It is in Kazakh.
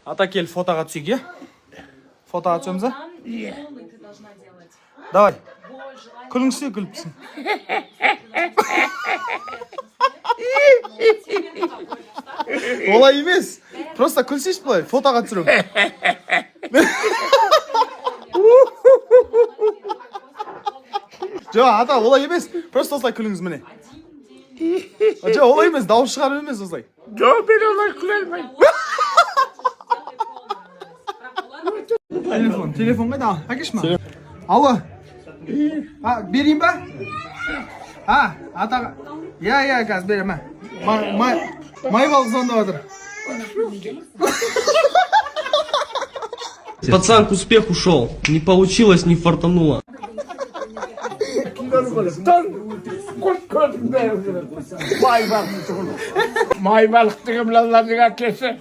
Ата кел фотоға түсейік, е? Фотоға түсеміз, а? Давай. Күліңсе күліпсің. Олай емес. Просто күлсеш бұлай, фотоға түсірім. Жоқ, ата, олай емес. Просто осылай күліңіз міне. Жоқ, олай емес, дауыс шығарып емес осылай. Жоқ, мен олай күле алмаймын. Телефон қайда? Әкеш ма? Алло. Берейін ба? Атаға. Я, қазір берем, Майбалық звондап отыр. Пацан к успеху шел. Не получилось, не фартануло. Майбалық деген мыналардың әкесі.